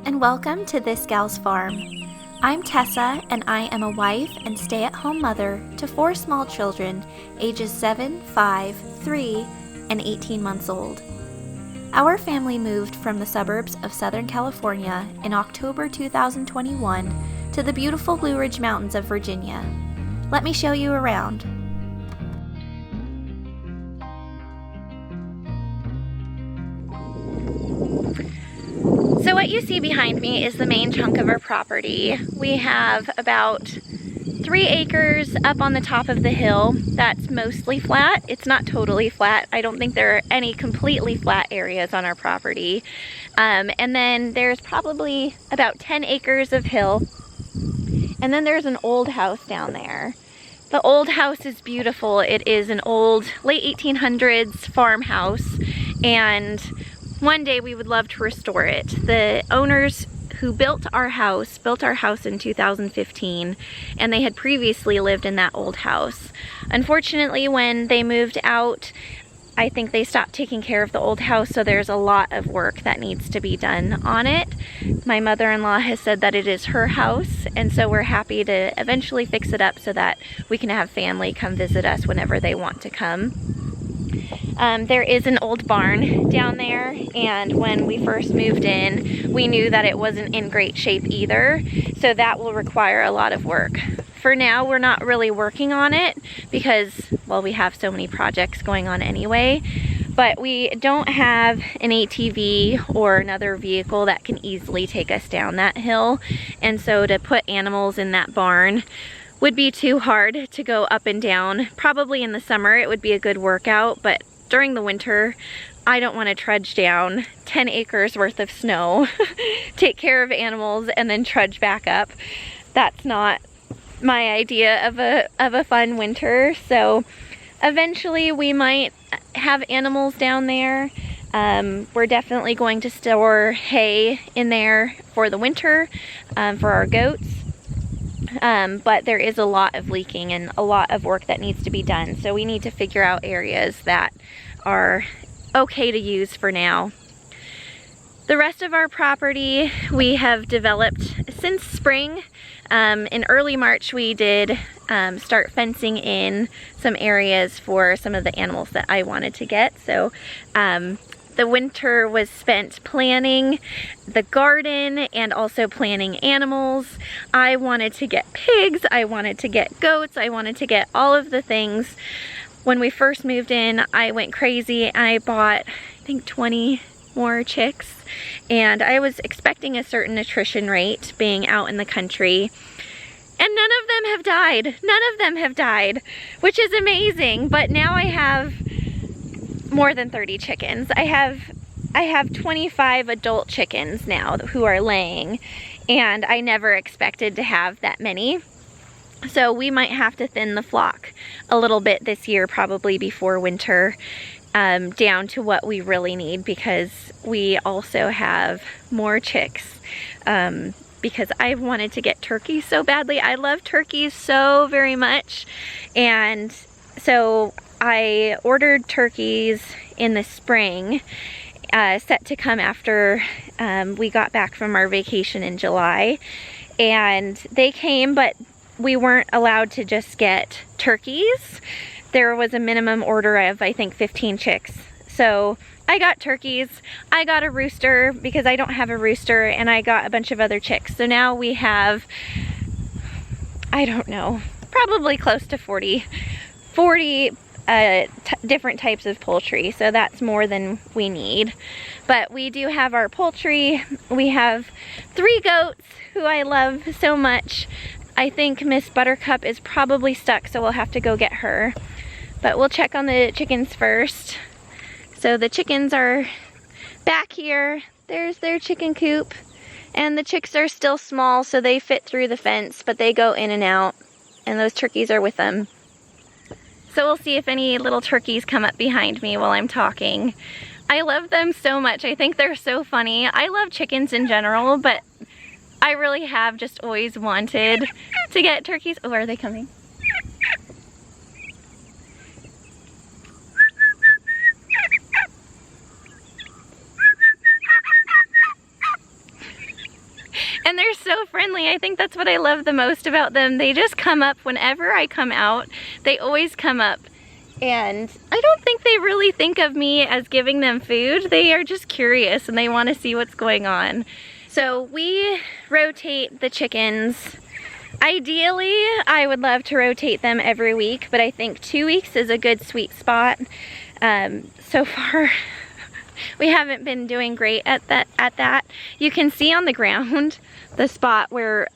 and welcome to This Gal's Farm. I'm Tessa, and I am a wife and stay-at-home mother to 4 small children, ages 7, 5, 3, and 18 months old. Our family moved from the suburbs of Southern California in October 2021 to the beautiful Blue Ridge Mountains of Virginia. Let me show you around. So what you see behind me is the main chunk of our property. We have about 3 acres up on the top of the hill that's mostly flat. It's not totally flat. I don't think there are any completely flat areas on our property. And then there's probably about 10 acres of hill. And then there's an old house down there. The old house is beautiful. It is an old late 1800s farmhouse, and one day we would love to restore it. The owners who built our house in 2015, and they had previously lived in that old house. Unfortunately, when they moved out, I think they stopped taking care of the old house, so there's a lot of work that needs to be done on it. My mother-in-law has said that it is her house, and so we're happy to eventually fix it up so that we can have family come visit us whenever they want to come. There is an old barn down there, and when we first moved in, we knew that it wasn't in great shape either, so that will require a lot of work. For now, we're not really working on it because, well, we have so many projects going on anyway, but we don't have an ATV or another vehicle that can easily take us down that hill, and so to put animals in that barn would be too hard to go up and down. Probably in the summer it would be a good workout, but during the winter, I don't want to trudge down 10 acres worth of snow, take care of animals, and then trudge back up. That's not my idea of a fun winter. So eventually we might have animals down there. We're definitely going to store hay in there for the winter for our goats. But there is a lot of leaking and a lot of work that needs to be done. So we need to figure out areas that are okay to use for now. The rest of our property we have developed since spring. In early March we did start fencing in some areas for some of the animals that I wanted to get. So the winter was spent planning the garden and also planning animals. I wanted to get pigs, I wanted to get goats, I wanted to get all of the things. When we first moved in, I went crazy and I bought, I think, 20 more chicks, and I was expecting a certain attrition rate being out in the country, and none of them have died. None of them have died, which is amazing. But now I have more than 30 chickens. I have 25 adult chickens now who are laying, and I never expected to have that many. So we might have to thin the flock a little bit this year, probably before winter, down to what we really need, because we also have more chicks. Because I wanted to get turkeys so badly. I love turkeys so very much, and so I ordered turkeys in the spring, set to come after we got back from our vacation in July, and they came, but we weren't allowed to just get turkeys. There was a minimum order of, I think, 15 chicks. So I got turkeys, I got a rooster because I don't have a rooster, and I got a bunch of other chicks. So now we have, I don't know, probably close to 40 different types of poultry. So that's more than we need. But we do have our poultry. We have 3 goats who I love so much. I think Miss Buttercup is probably stuck, so we'll have to go get her. But we'll check on the chickens first. So the chickens are back here. There's their chicken coop. And the chicks are still small, so they fit through the fence, but they go in and out. And those turkeys are with them. So we'll see if any little turkeys come up behind me while I'm talking. I love them so much. I think they're so funny. I love chickens in general, but I really have just always wanted to get turkeys. Oh, are they coming? so friendly. I think that's what I love the most about them. They just come up whenever I come out. They always come up. And I don't think they really think of me as giving them food. They are just curious and they want to see what's going on. So we rotate the chickens. Ideally, I would love to rotate them every week, but I think 2 weeks is a good sweet spot. So far, we haven't been doing great at that. You can see on the ground the spot where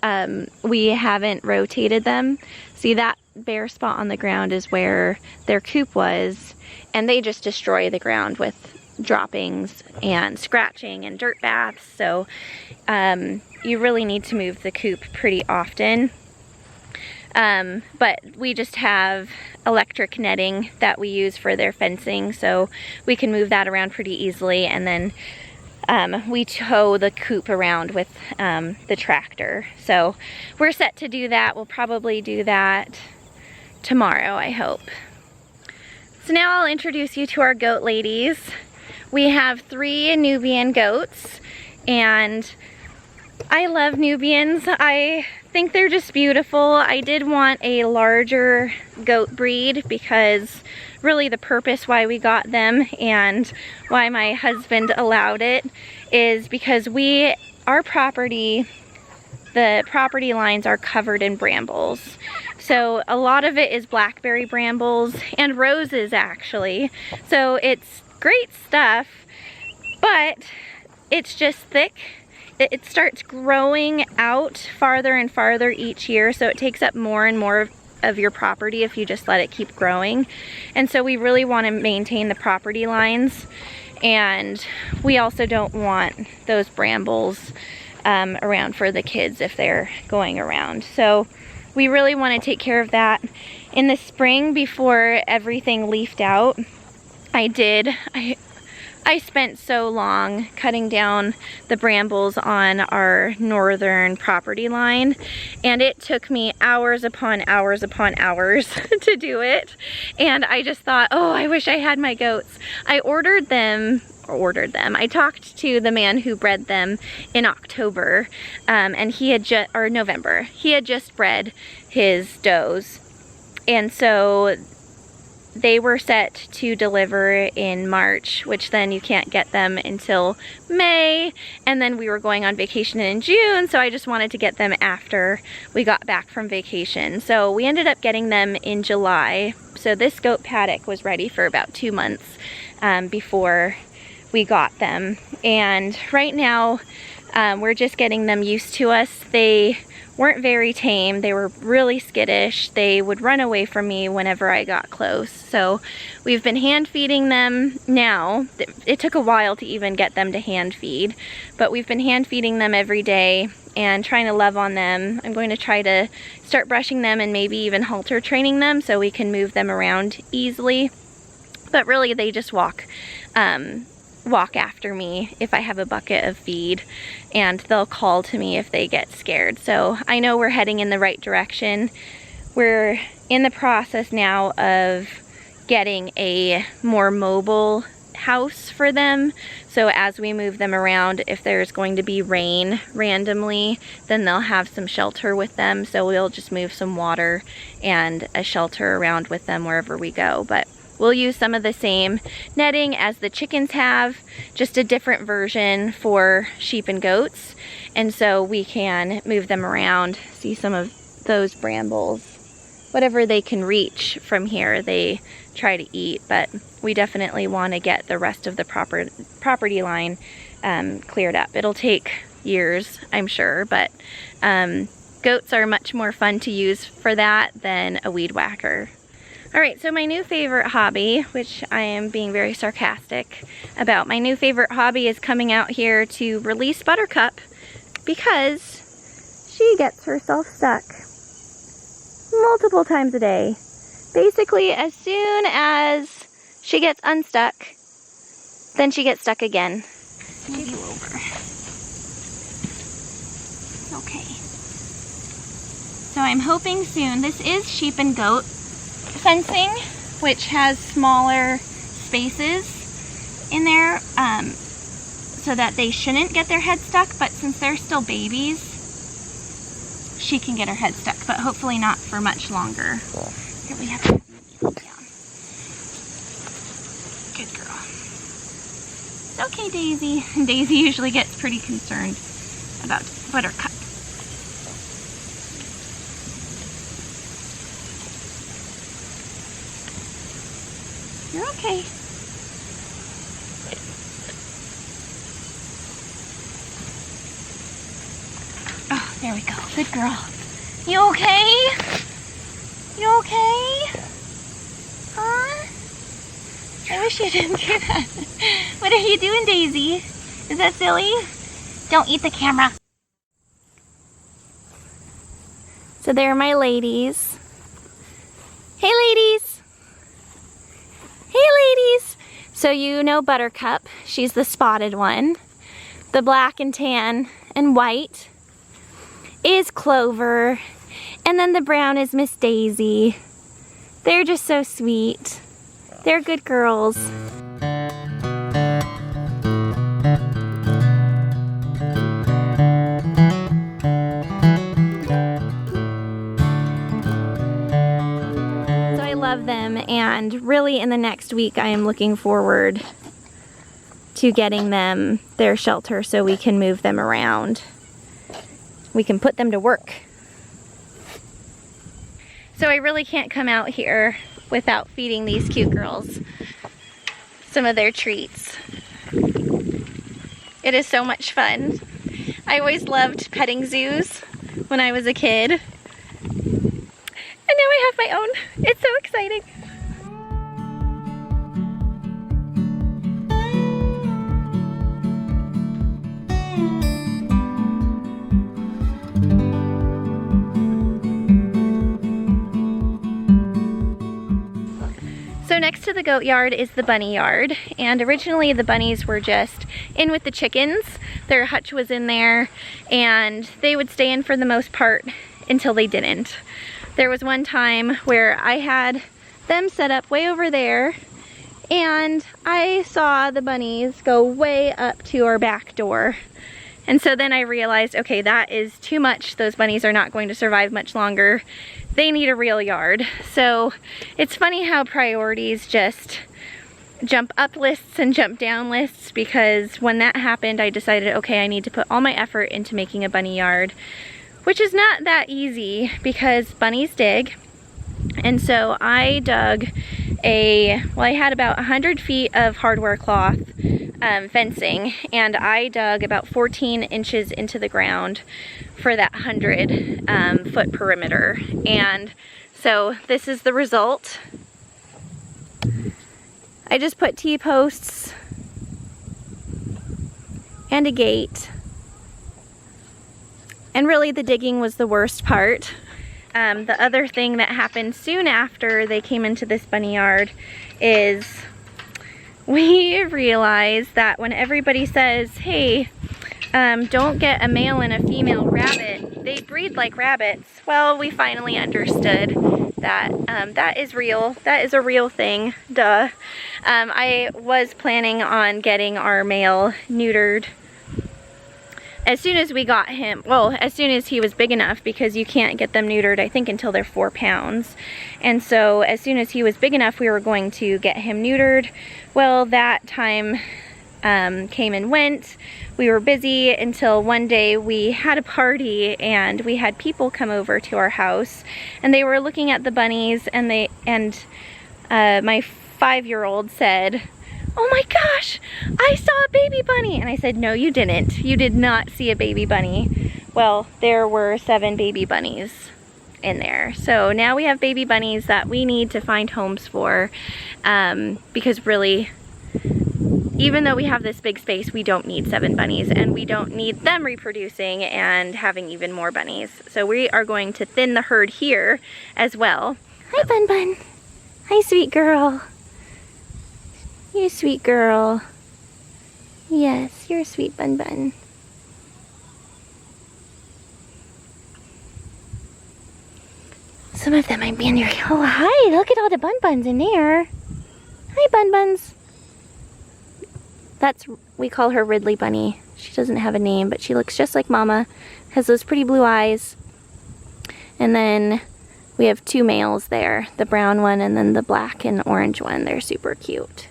we haven't rotated them. See, that bare spot on the ground is where their coop was, and they just destroy the ground with droppings and scratching and dirt baths. So you really need to move the coop pretty often. But we just have electric netting that we use for their fencing, so we can move that around pretty easily. And then we tow the coop around with the tractor. So we're set to do that. We'll probably do that tomorrow, I hope. So now I'll introduce you to our goat ladies. We have 3 Nubian goats, and I love Nubians. I think they're just beautiful. I did want a larger goat breed because really the purpose why we got them and why my husband allowed it is because our property, the property lines are covered in brambles. So a lot of it is blackberry brambles and roses actually. So it's great stuff, but it's just thick. It starts growing out farther and farther each year, so it takes up more and more of your property if you just let it keep growing. And so we really want to maintain the property lines, and we also don't want those brambles around for the kids if they're going around. So we really want to take care of that. In the spring, before everything leafed out, I spent so long cutting down the brambles on our northern property line, and it took me hours upon hours upon hours to do it. And I just thought, oh, I wish I had my goats. I ordered them. I talked to the man who bred them in October, and he had November. He had just bred his does, and so they were set to deliver in March, which then you can't get them until May, and then we were going on vacation in June, so I just wanted to get them after we got back from vacation. So we ended up getting them in July. So this goat paddock was ready for about 2 months before we got them. And right now we're just getting them used to us. They weren't very tame. They were really skittish. They would run away from me whenever I got close. So we've been hand feeding them now. It took a while to even get them to hand feed, but we've been hand feeding them every day and trying to love on them. I'm going to try to start brushing them and maybe even halter training them so we can move them around easily. But really they just walk after me if I have a bucket of feed, and they'll call to me if they get scared. So I know we're heading in the right direction. We're in the process now of getting a more mobile house for them. So as we move them around, if there's going to be rain randomly, then they'll have some shelter with them. So we'll just move some water and a shelter around with them wherever we go. But we'll use some of the same netting as the chickens have, just a different version for sheep and goats. And so we can move them around. See some of those brambles. Whatever they can reach from here, they try to eat, but we definitely want to get the rest of the property line cleared up. It'll take years, I'm sure, but goats are much more fun to use for that than a weed whacker. All right, so my new favorite hobby, which I am being very sarcastic about, my new favorite hobby is coming out here to release Buttercup because she gets herself stuck multiple times a day. Basically, as soon as she gets unstuck, then she gets stuck again. Move you over. Okay. So I'm hoping soon, this is sheep and goat fencing, which has smaller spaces in there so that they shouldn't get their head stuck, but since they're still babies, she can get her head stuck, but hopefully not for much longer. Here we have to kneel down. Good girl. It's okay, Daisy. And Daisy usually gets pretty concerned about Buttercup. You're okay. Oh, there we go. Good girl. You okay? You okay? Huh? I wish you didn't do that. What are you doing, Daisy? Is that silly? Don't eat the camera. So there are my ladies. Hey, ladies. Hey, ladies. So you know Buttercup. She's the spotted one. The black and tan and white is Clover. And then the brown is Miss Daisy. They're just so sweet. They're good girls. So I love them, and really in the next week I am looking forward to getting them their shelter so we can move them around. We can put them to work. So I really can't come out here without feeding these cute girls some of their treats. It is so much fun. I always loved petting zoos when I was a kid. And now I have my own. It's so exciting. So next to the goat yard is the bunny yard, and originally the bunnies were just in with the chickens. Their hutch was in there and they would stay in for the most part until they didn't. There was one time where I had them set up way over there and I saw the bunnies go way up to our back door. And so then I realized, okay, that is too much. Those bunnies are not going to survive much longer. They need a real yard. So it's funny how priorities just jump up lists and jump down lists, because when that happened, I decided, okay, I need to put all my effort into making a bunny yard, which is not that easy because bunnies dig. And so I dug I had about 100 feet of hardware cloth fencing, and I dug about 14 inches into the ground for that 100 foot perimeter. And so this is the result. I just put T-posts and a gate. And really the digging was the worst part. The other thing that happened soon after they came into this bunny yard is we realized that when everybody says, hey, don't get a male and a female rabbit, they breed like rabbits. Well, we finally understood that that is real. That is a real thing. Duh. I was planning on getting our male neutered as soon as we got him, well, as soon as he was big enough, because you can't get them neutered, I think, until they're 4 pounds. And so as soon as he was big enough, we were going to get him neutered. Well, that time came and went. We were busy until one day we had a party and we had people come over to our house, and they were looking at the bunnies, and my 5-year-old said, oh my gosh, I saw a baby bunny. And I said, no, you didn't. You did not see a baby bunny. Well, there were 7 baby bunnies in there. So now we have baby bunnies that we need to find homes for, because really, even though we have this big space, we don't need 7 bunnies, and we don't need them reproducing and having even more bunnies. So we are going to thin the herd here as well. Hi, Bun Bun. Hi, sweet girl. You're a sweet girl. Yes, you're a sweet Bun Bun. Some of them might be in there. Oh, hi, look at all the Bun Buns in there. Hi, Bun Buns. We call her Ridley Bunny. She doesn't have a name, but she looks just like Mama. Has those pretty blue eyes. And then we have 2 males there, the brown one and then the black and orange one. They're super cute.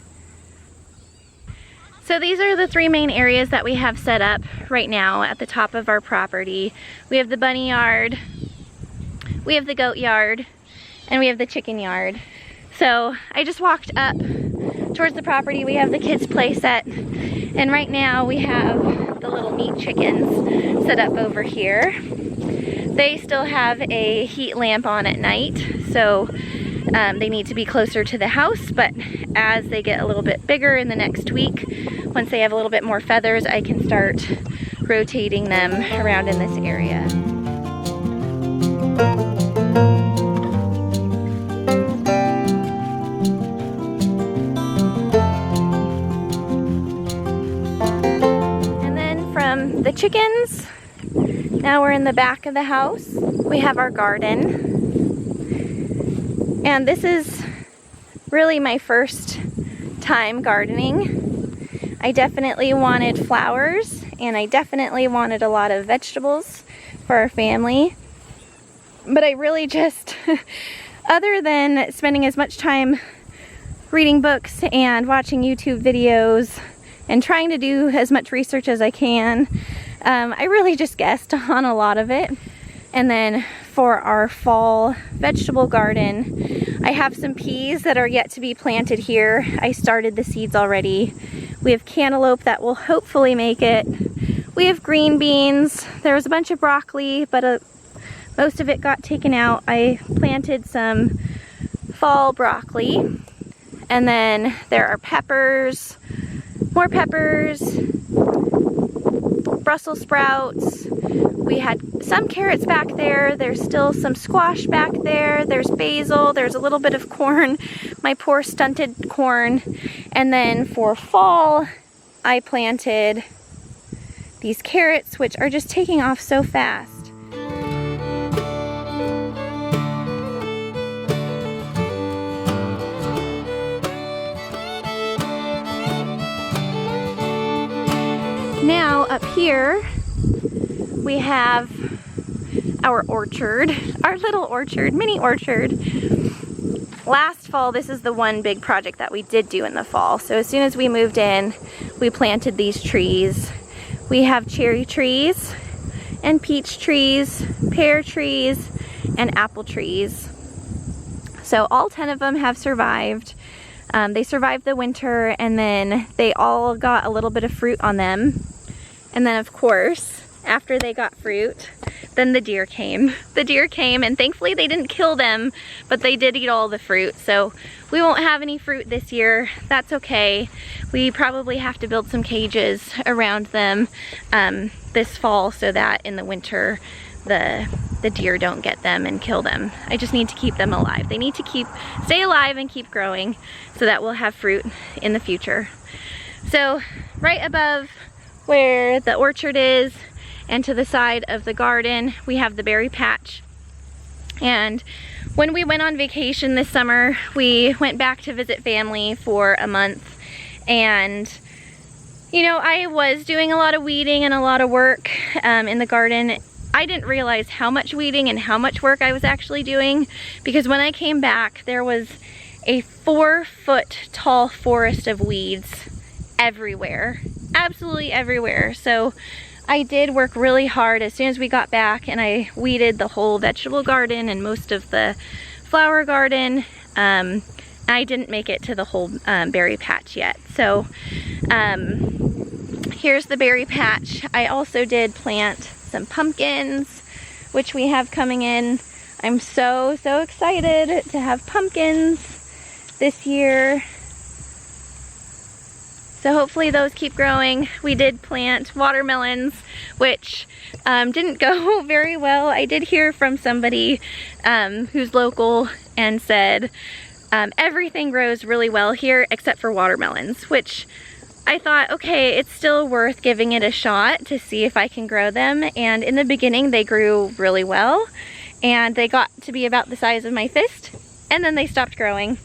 So these are the 3 main areas that we have set up right now at the top of our property. We have the bunny yard, we have the goat yard, and we have the chicken yard. So I just walked up towards the property. We have the kids' play set, and right now we have the little meat chickens set up over here. They still have a heat lamp on at night, so they need to be closer to the house, but as they get a little bit bigger in the next week, once they have a little bit more feathers, I can start rotating them around in this area. And then from the chickens, now we're in the back of the house. We have our garden. And this is really my first time gardening. I definitely wanted flowers, and I definitely wanted a lot of vegetables for our family. But I really just, other than spending as much time reading books and watching YouTube videos and trying to do as much research as I can, I really just guessed on a lot of it. And then for our fall vegetable garden, I have some peas that are yet to be planted here. I started the seeds already. We have cantaloupe that will hopefully make it. We have green beans. There was a bunch of broccoli, but most of it got taken out. I planted some fall broccoli. And then there are peppers, more peppers, Brussels sprouts. We had some carrots back there. There's still some squash back there. There's basil. There's a little bit of corn, my poor stunted corn. And then for fall, I planted these carrots, which are just taking off so fast. Now up here, we have our orchard, our little orchard, mini orchard. Last fall, this is the one big project that we did do in the fall. So as soon as we moved in, we planted these trees. We have cherry trees and peach trees, pear trees, and apple trees. So all 10 of them have survived. They survived the winter, and then they all got a little bit of fruit on them. And then of course, after they got fruit, then the deer came. The deer came, and thankfully they didn't kill them, but they did eat all the fruit. So we won't have any fruit this year. That's okay. We probably have to build some cages around them this fall so that in the winter the deer don't get them and kill them. I just need to keep them alive. They need to stay alive and keep growing so that we'll have fruit in the future. So right above where the orchard is and to the side of the garden, we have the berry patch. And when we went on vacation this summer, we went back to visit family for a month. And you know, I was doing a lot of weeding and a lot of work in the garden. I didn't realize how much weeding and how much work I was actually doing, because when I came back, there was a 4-foot tall forest of weeds everywhere, absolutely everywhere. So I did work really hard as soon as we got back, and I weeded the whole vegetable garden and most of the flower garden. I didn't make it to the whole berry patch yet. So here's the berry patch. I also did plant some pumpkins, which we have coming in. I'm so excited to have pumpkins this year. So hopefully those keep growing. We did plant watermelons, which didn't go very well. I did hear from somebody who's local and said everything grows really well here except for watermelons, which I thought, okay, it's still worth giving it a shot to see if I can grow them. And in the beginning, they grew really well, and they got to be about the size of my fist, and then they stopped growing.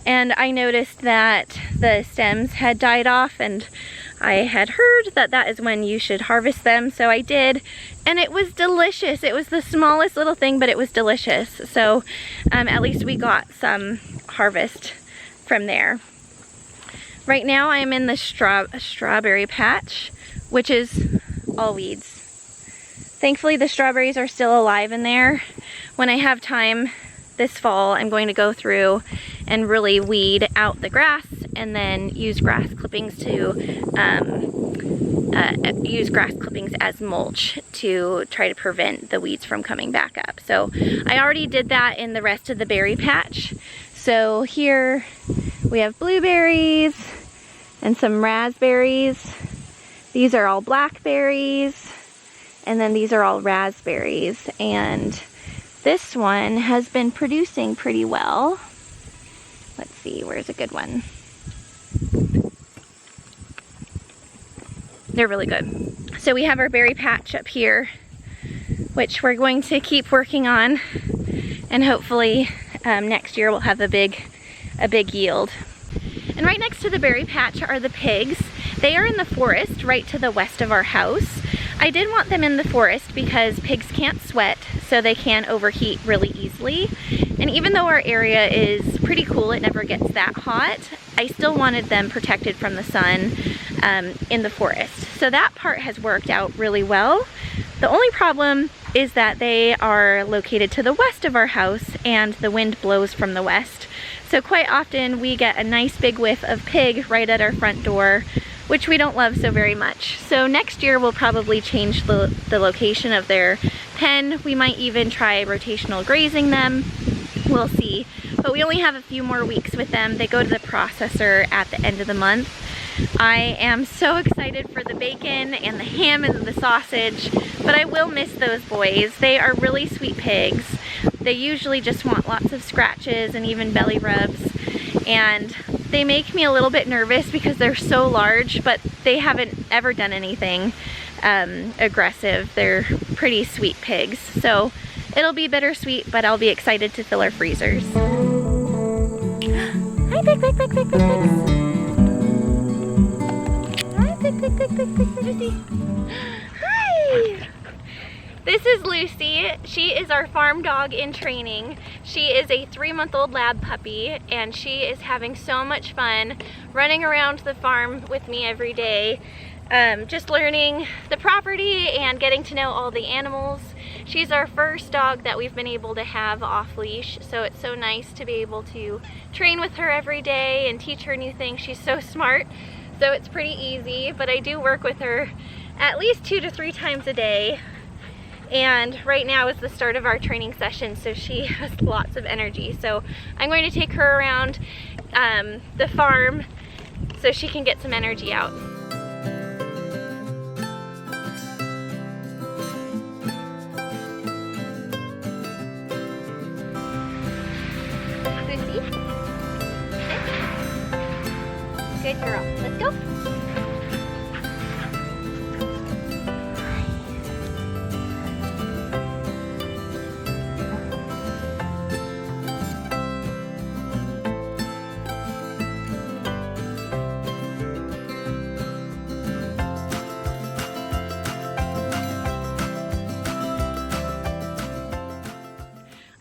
And I noticed that the stems had died off, and I had heard that that is when you should harvest them, so I did, and it was delicious. It was the smallest little thing, but it was delicious. So at least we got some harvest from there. Right now I'm in the strawberry patch, which is all weeds. Thankfully the strawberries are still alive in there. When I have time this fall, I'm going to go through and really weed out the grass and then use grass clippings as mulch to try to prevent the weeds from coming back up. So I already did that in the rest of the berry patch. So here we have blueberries and some raspberries. These are all blackberries, and then these are all raspberries, and this one has been producing pretty well. Let's see, where's a good one? They're really good. So we have our berry patch up here, which we're going to keep working on, and hopefully next year we'll have a big yield. And right next to the berry patch are the pigs. They are in the forest right to the west of our house. I did want them in the forest because pigs can't sweat, so they can overheat really easily. And even though our area is pretty cool, it never gets that hot, I still wanted them protected from the sun in the forest. So that part has worked out really well. The only problem is that they are located to the west of our house and the wind blows from the west. So quite often we get a nice big whiff of pig right at our front door, which we don't love so very much. So next year we'll probably change the location of their pen. We might even try rotational grazing them. We'll see. But we only have a few more weeks with them. They go to the processor at the end of the month. I am so excited for the bacon and the ham and the sausage, but I will miss those boys. They are really sweet pigs. They usually just want lots of scratches and even belly rubs, and they make me a little bit nervous because they're so large, but they haven't ever done anything aggressive. They're pretty sweet pigs, so it'll be bittersweet, but I'll be excited to fill our freezers. Hi, pigs. Lucy. Hi! This is Lucy. She is our farm dog in training. She is a 3-month-old lab puppy, and she is having so much fun running around the farm with me every day, just learning the property and getting to know all the animals. She's our first dog that we've been able to have off leash, so it's so nice to be able to train with her every day and teach her new things. She's so smart. So it's pretty easy, but I do work with her at least 2 to 3 times a day. And right now is the start of our training session, so she has lots of energy. So I'm going to take her around the farm so she can get some energy out. Lucy? Good girl. Let's go.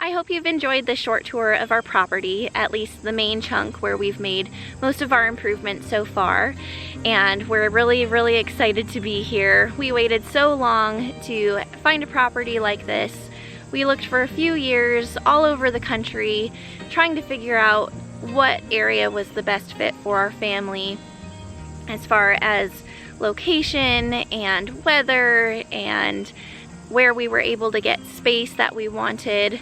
I hope you've enjoyed the short tour of our property, at least the main chunk where we've made most of our improvements so far. And we're really excited to be here. We waited so long to find a property like this. We looked for a few years all over the country, trying to figure out what area was the best fit for our family as far as location and weather and where we were able to get space that we wanted.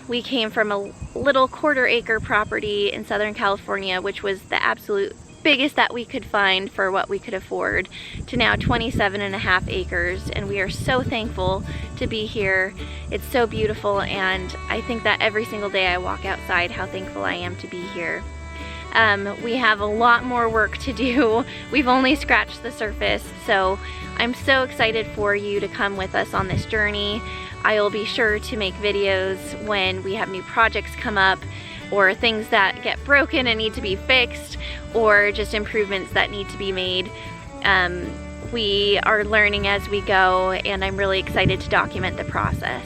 We came from a little 1/4 acre property in Southern California, which was the absolute biggest that we could find for what we could afford, to now 27.5 acres, and we are so thankful to be here. It's so beautiful, and I think that every single day I walk outside how thankful I am to be here. We have a lot more work to do. We've only scratched the surface, so I'm so excited for you to come with us on this journey. I will be sure to make videos when we have new projects come up. or things that get broken and need to be fixed, or just improvements that need to be made. We are learning as we go, and I'm really excited to document the process.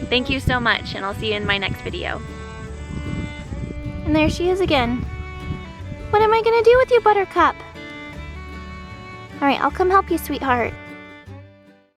Thank you so much, and I'll see you in my next video. And there she is again. What am I gonna do with you, Buttercup? All right, I'll come help you, sweetheart.